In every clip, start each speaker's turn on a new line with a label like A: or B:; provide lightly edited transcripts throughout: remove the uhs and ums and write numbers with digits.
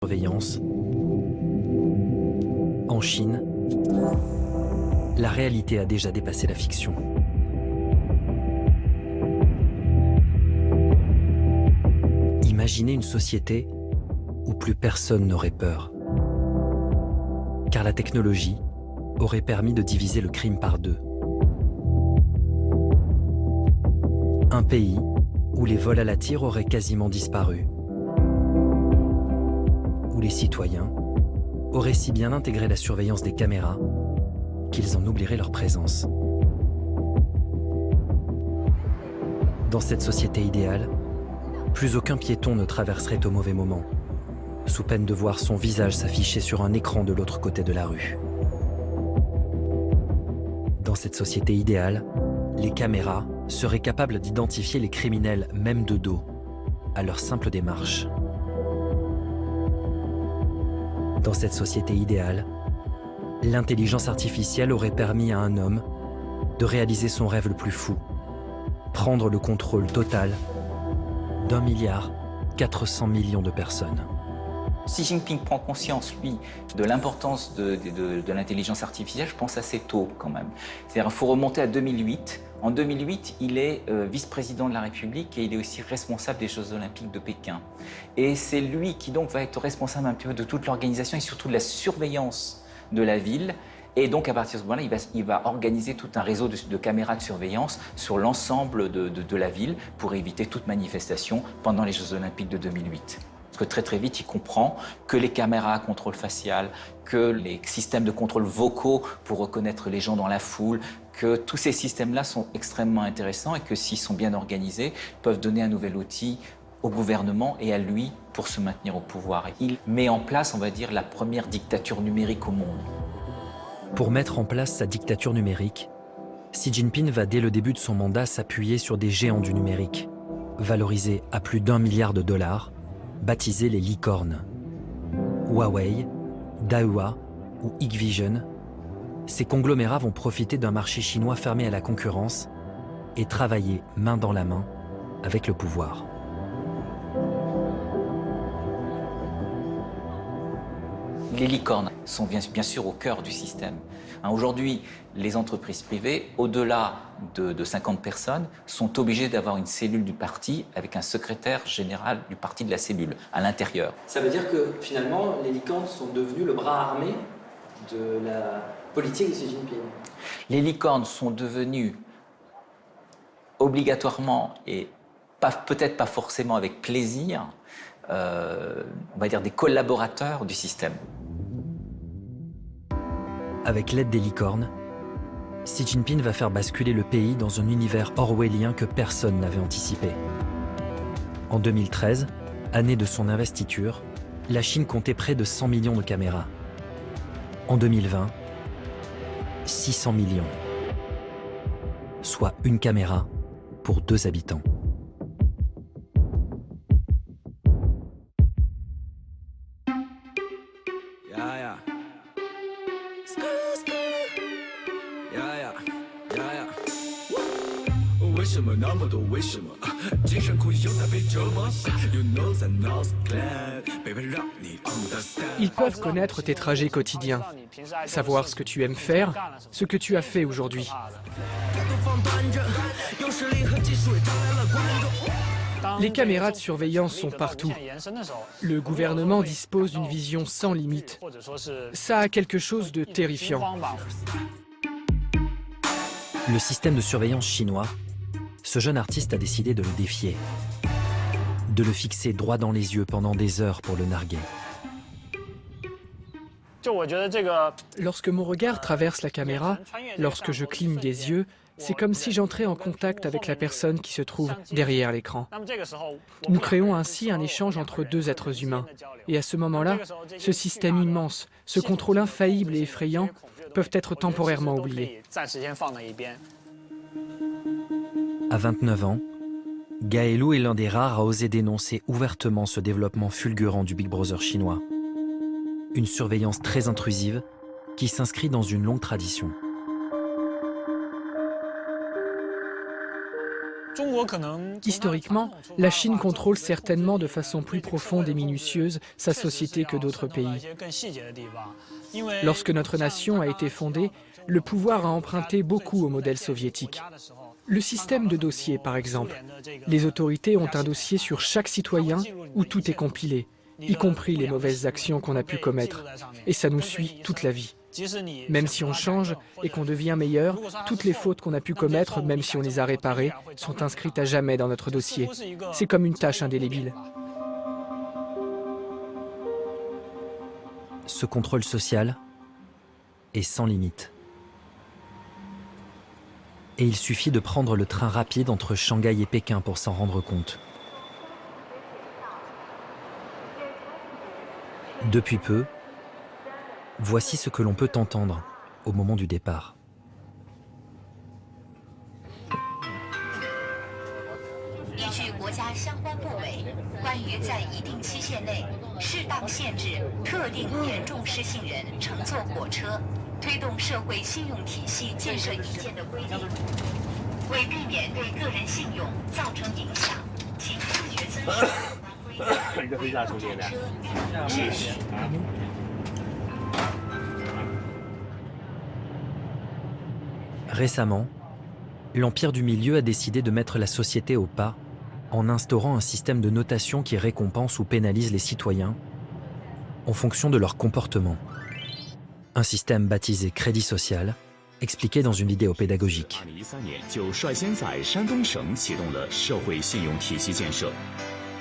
A: surveillance. En Chine, la réalité a déjà dépassé la fiction. Imaginez une société où plus personne n'aurait peur. Car la technologie aurait permis de diviser le crime par deux. Un pays où les vols à la tire auraient quasiment disparu. Où les citoyens auraient si bien intégré la surveillance des caméras qu'ils en oublieraient leur présence. Dans cette société idéale, plus aucun piéton ne traverserait au mauvais moment, sous peine de voir son visage s'afficher sur un écran de l'autre côté de la rue. Dans cette société idéale, les caméras seraient capables d'identifier les criminels même de dos, à leur simple démarche. Dans cette société idéale, l'intelligence artificielle aurait permis à un homme de réaliser son rêve le plus fou, prendre le contrôle total d'1,4 milliard de personnes.
B: Xi Jinping prend conscience, lui, de l'importance de l'intelligence artificielle, je pense assez tôt quand même. C'est-à-dire qu'il faut remonter à 2008. En 2008, il est vice-président de la République et il est aussi responsable des Jeux Olympiques de Pékin. Et c'est lui qui donc va être responsable un petit peu de toute l'organisation et surtout de la surveillance de la ville. Et donc à partir de ce moment-là, il va organiser tout un réseau de caméras de surveillance sur l'ensemble de la ville pour éviter toute manifestation pendant les Jeux Olympiques de 2008. Parce que très vite, il comprend que les caméras à contrôle facial, que les systèmes de contrôle vocaux pour reconnaître les gens dans la foule, que tous ces systèmes-là sont extrêmement intéressants et que s'ils sont bien organisés, peuvent donner un nouvel outil au gouvernement et à lui pour se maintenir au pouvoir. Il met en place, on va dire, la première dictature numérique au monde.
A: Pour mettre en place sa dictature numérique, Xi Jinping va dès le début de son mandat s'appuyer sur des géants du numérique, valorisés à plus d'1 milliard de dollars, baptisés les licornes. Huawei, Dahua ou Hikvision, ces conglomérats vont profiter d'un marché chinois fermé à la concurrence et travailler main dans la main avec le pouvoir.
B: Les licornes sont bien sûr au cœur du système. Aujourd'hui, les entreprises privées, au-delà de 50 personnes, sont obligées d'avoir une cellule du parti avec un secrétaire général du parti de la cellule à l'intérieur.
C: Ça veut dire que finalement, les licornes sont devenues le bras armé de la politique de Xi Jinping.
B: Les licornes sont devenues obligatoirement et peut-être pas forcément avec plaisir, on va dire des collaborateurs du système.
A: Avec l'aide des licornes, Xi Jinping va faire basculer le pays dans un univers orwellien que personne n'avait anticipé. En 2013, année de son investiture, la Chine comptait près de 100 millions de caméras. En 2020, 600 millions. Soit une caméra pour 2 habitants.
D: Ils peuvent connaître tes trajets quotidiens, savoir ce que tu aimes faire, ce que tu as fait aujourd'hui. Les caméras de surveillance sont partout. Le gouvernement dispose d'une vision sans limite. Ça a quelque chose de terrifiant.
A: Le système de surveillance chinois, ce jeune artiste a décidé de le défier, de le fixer droit dans les yeux pendant des heures pour le narguer.
D: Lorsque mon regard traverse la caméra, lorsque je cligne des yeux, c'est comme si j'entrais en contact avec la personne qui se trouve derrière l'écran. Nous créons ainsi un échange entre 2 êtres humains. Et à ce moment-là, ce système immense, ce contrôle infaillible et effrayant peuvent être temporairement oubliés.
A: À 29 ans, Gaëlou est l'un des rares à oser dénoncer ouvertement ce développement fulgurant du Big Brother chinois. Une surveillance très intrusive qui s'inscrit dans une longue tradition.
D: Historiquement, la Chine contrôle certainement de façon plus profonde et minutieuse sa société que d'autres pays. Lorsque notre nation a été fondée, le pouvoir a emprunté beaucoup au modèle soviétique. Le système de dossiers, par exemple. Les autorités ont un dossier sur chaque citoyen où tout est compilé, y compris les mauvaises actions qu'on a pu commettre. Et ça nous suit toute la vie. Même si on change et qu'on devient meilleur, toutes les fautes qu'on a pu commettre, même si on les a réparées, sont inscrites à jamais dans notre dossier. C'est comme une tâche indélébile.
A: Ce contrôle social est sans limite. Et il suffit de prendre le train rapide entre Shanghai et Pékin pour s'en rendre compte. Depuis peu, voici ce que l'on peut entendre au moment du départ.
E: 依据国家相关部委关于在一定期限内适当限制特定严重失信人乘坐火车、推动社会信用体系建设意见的规定，为避免对个人信用造成影响，请自觉遵守有关规则。秩序。
A: Récemment, l'Empire du Milieu a décidé de mettre la société au pas en instaurant un système de notation qui récompense ou pénalise les citoyens en fonction de leur comportement. Un système baptisé crédit social, expliqué dans une vidéo pédagogique.
F: 2013年就率先在山东省启动了社会信用体系建设，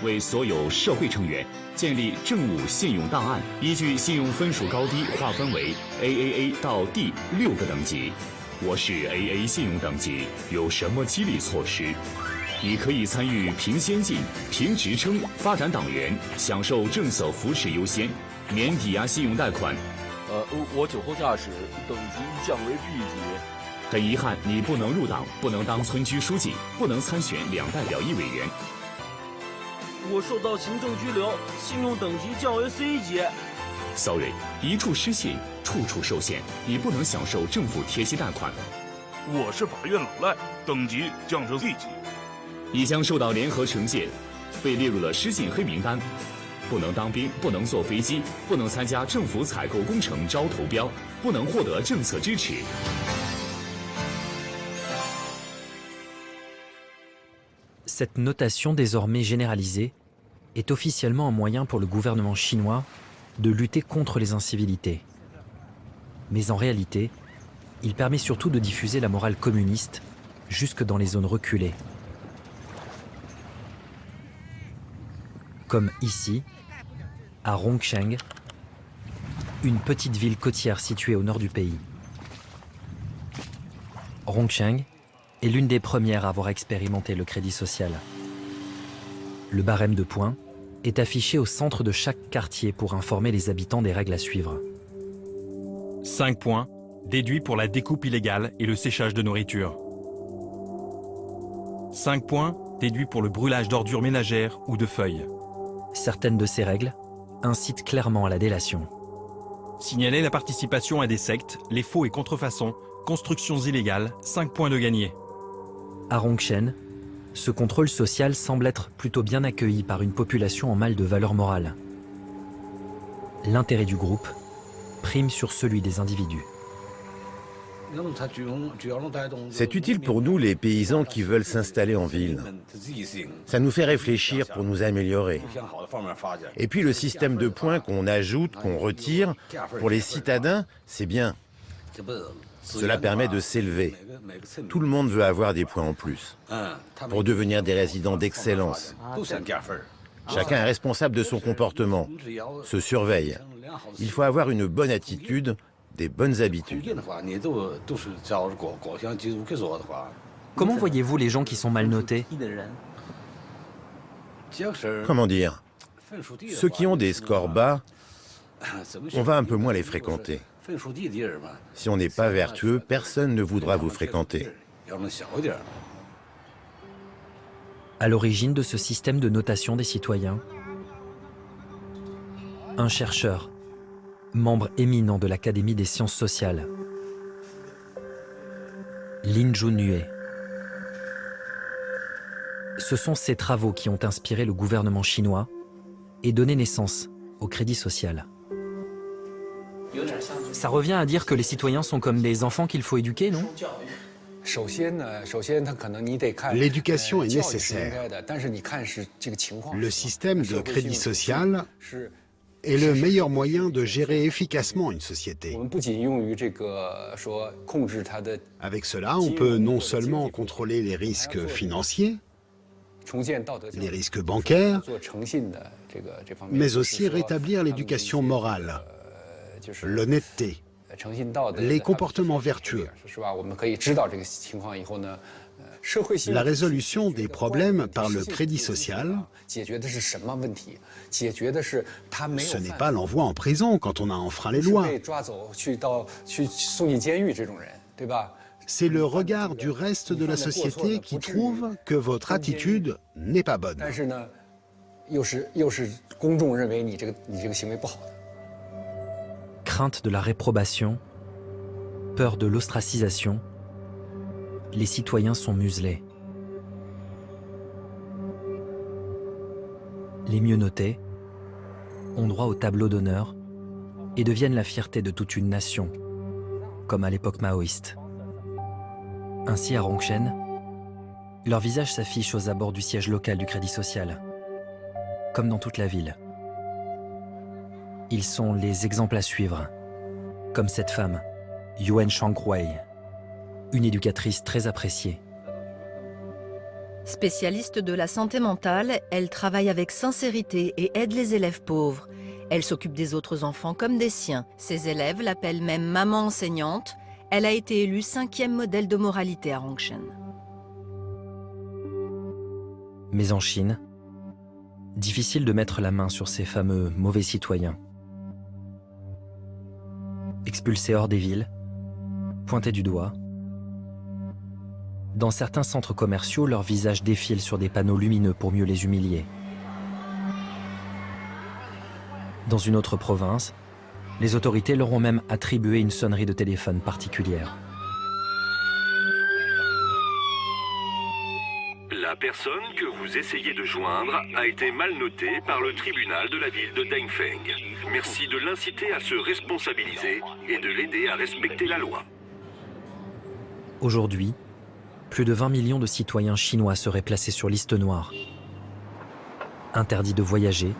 F: 为所有社会成员建立政务信用档案，依据信用分数高低划分为 AAA 到 D 6个等级。我是 AA 信用等级，有什么激励措施？你可以参与评先进、评职称、发展党员，享受政策扶持优先，免抵押信用贷款。
G: 我酒后驾驶等级降为 B 级。
F: 很遗憾，你不能入党，不能当村居书记，不能参选2代表1委员。
G: 我受到行政拘留，信用等级降为 C 级。
F: Sorry， 一处失信，处处受限，你不能享受政府贴息贷款。
H: 我是法院老赖，等级降至 D 级。
F: 你将受到联合惩戒，被列入了失信黑名单，不能当兵，不能坐飞机，不能参加政府采购工程招投标，不能获得政策支持。
A: Cette notation désormais généralisée est officiellement un moyen pour le gouvernement chinois de lutter contre les incivilités. Mais en réalité, il permet surtout de diffuser la morale communiste jusque dans les zones reculées. Comme ici, à Rongsheng, une petite ville côtière située au nord du pays. Rongsheng est l'une des premières à avoir expérimenté le crédit social. Le barème de points est affiché au centre de chaque quartier pour informer les habitants des règles à suivre.
I: 5 points, déduits pour la découpe illégale et le séchage de nourriture. 5 points, déduits pour le brûlage d'ordures ménagères ou de feuilles.
A: Certaines de ces règles incitent clairement à la délation.
I: Signaler la participation à des sectes, les faux et contrefaçons, constructions illégales, 5 points de gagné.
A: À Rongsheng, ce contrôle social semble être plutôt bien accueilli par une population en mal de valeur morale. L'intérêt du groupe prime sur celui des individus.
J: C'est utile pour nous, les paysans qui veulent s'installer en ville. Ça nous fait réfléchir pour nous améliorer. Et puis le système de points qu'on ajoute, qu'on retire, pour les citadins, c'est bien. Cela permet de s'élever. Tout le monde veut avoir des points en plus, pour devenir des résidents d'excellence. Chacun est responsable de son comportement, se surveille. Il faut avoir une bonne attitude, des bonnes habitudes.
A: Comment voyez-vous les gens qui sont mal notés?
J: Comment dire? Ceux qui ont des scores bas, on va un peu moins les fréquenter. Si on n'est pas vertueux, personne ne voudra vous fréquenter.
A: À l'origine de ce système de notation des citoyens, un chercheur, membre éminent de l'Académie des sciences sociales, Lin Junhue. Ce sont ces travaux qui ont inspiré le gouvernement chinois et donné naissance au crédit social. Ça revient à dire que les citoyens sont comme des enfants qu'il faut éduquer, non?
K: L'éducation est nécessaire. Le système de crédit social est le meilleur moyen de gérer efficacement une société. Avec cela, on peut non seulement contrôler les risques financiers, les risques bancaires, mais aussi rétablir l'éducation morale, l'honnêteté, les comportements vertueux. La résolution des problèmes par le crédit social, ce n'est pas l'envoi en prison quand on a enfreint les lois. C'est le regard du reste de la société qui trouve que votre attitude n'est pas bonne.
A: Crainte de la réprobation, peur de l'ostracisation, les citoyens sont muselés. Les mieux notés ont droit au tableau d'honneur et deviennent la fierté de toute une nation, comme à l'époque maoïste. Ainsi, à Rongchen, leur visage s'affiche aux abords du siège local du Crédit Social, comme dans toute la ville. Ils sont les exemples à suivre, comme cette femme, Yuan Shangwei, une éducatrice très appréciée.
L: Spécialiste de la santé mentale, elle travaille avec sincérité et aide les élèves pauvres. Elle s'occupe des autres enfants comme des siens. Ses élèves l'appellent même maman enseignante. Elle a été élue 5e modèle de moralité à Rongchen.
A: Mais en Chine, difficile de mettre la main sur ces fameux mauvais citoyens. Expulsés hors des villes, pointés du doigt. Dans certains centres commerciaux, leurs visages défilent sur des panneaux lumineux pour mieux les humilier. Dans une autre province, les autorités leur ont même attribué une sonnerie de téléphone particulière.
M: La personne que vous essayez de joindre a été mal notée par le tribunal de la ville de Dengfeng. Merci de l'inciter à se responsabiliser et de l'aider à respecter la loi.
A: Aujourd'hui, plus de 20 millions de citoyens chinois seraient placés sur liste noire, interdits de voyager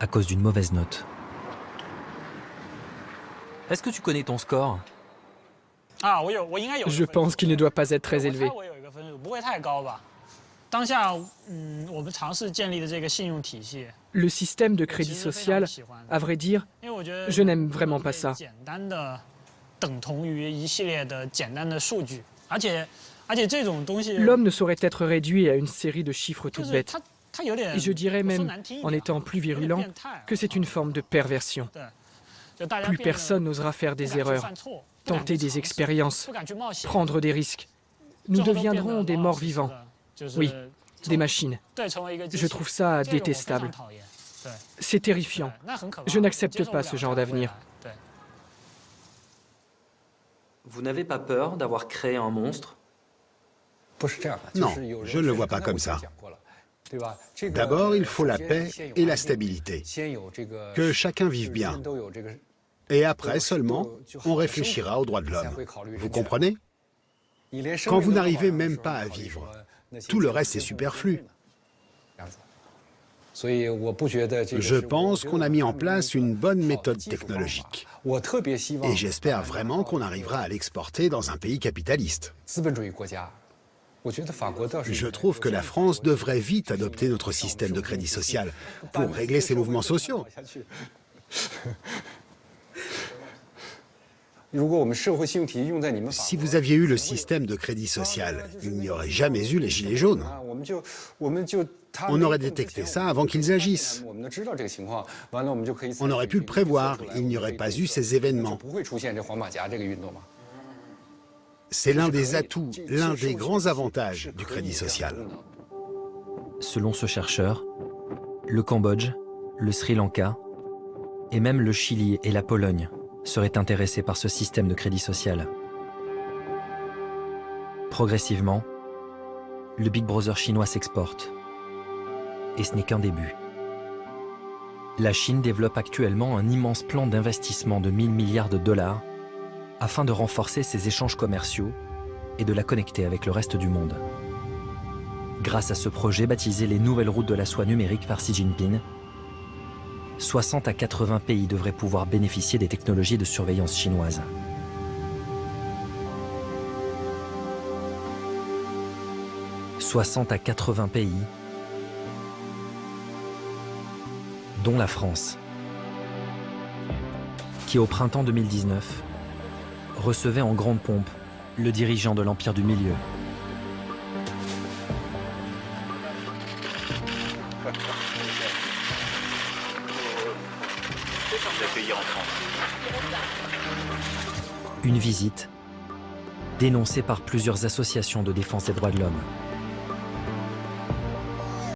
A: à cause d'une mauvaise note. Est-ce que tu connais ton score?
D: Je pense qu'il ne doit pas être très élevé. Le système de crédit social, à vrai dire, je n'aime vraiment pas ça. L'homme ne saurait être réduit à une série de chiffres toutes bêtes. Et je dirais même, en étant plus virulent, que c'est une forme de perversion. Plus personne n'osera faire des erreurs, tenter des expériences, prendre des risques. Nous deviendrons des morts vivants. Oui, des machines. Je trouve ça détestable. C'est terrifiant. Je n'accepte pas ce genre d'avenir.
C: Vous n'avez pas peur d'avoir créé un monstre?
K: Non, je ne le vois pas comme ça. D'abord, il faut la paix et la stabilité. Que chacun vive bien. Et après seulement, on réfléchira aux droits de l'homme. Vous comprenez? Quand vous n'arrivez même pas à vivre, tout le reste est superflu. Je pense qu'on a mis en place une bonne méthode technologique. Et j'espère vraiment qu'on arrivera à l'exporter dans un pays capitaliste. Je trouve que la France devrait vite adopter notre système de crédit social pour régler ses mouvements sociaux. Si vous aviez eu le système de crédit social, il n'y aurait jamais eu les gilets jaunes. On aurait détecté ça avant qu'ils agissent. On aurait pu le prévoir, il n'y aurait pas eu ces événements. C'est l'un des atouts, l'un des grands avantages du crédit social.
A: Selon ce chercheur, le Cambodge, le Sri Lanka et même le Chili et la Pologne seraient intéressés par ce système de crédit social. Progressivement, le Big Brother chinois s'exporte. Et ce n'est qu'un début. La Chine développe actuellement un immense plan d'investissement de 1000 milliards de dollars afin de renforcer ses échanges commerciaux et de la connecter avec le reste du monde. Grâce à ce projet baptisé les Nouvelles Routes de la Soie numérique par Xi Jinping, 60 à 80 pays devraient pouvoir bénéficier des technologies de surveillance chinoises. « 60 à 80 pays, dont la France, qui au printemps 2019 recevait en grande pompe le dirigeant de l'Empire du Milieu. Une visite dénoncée par plusieurs associations de défense des droits de l'homme.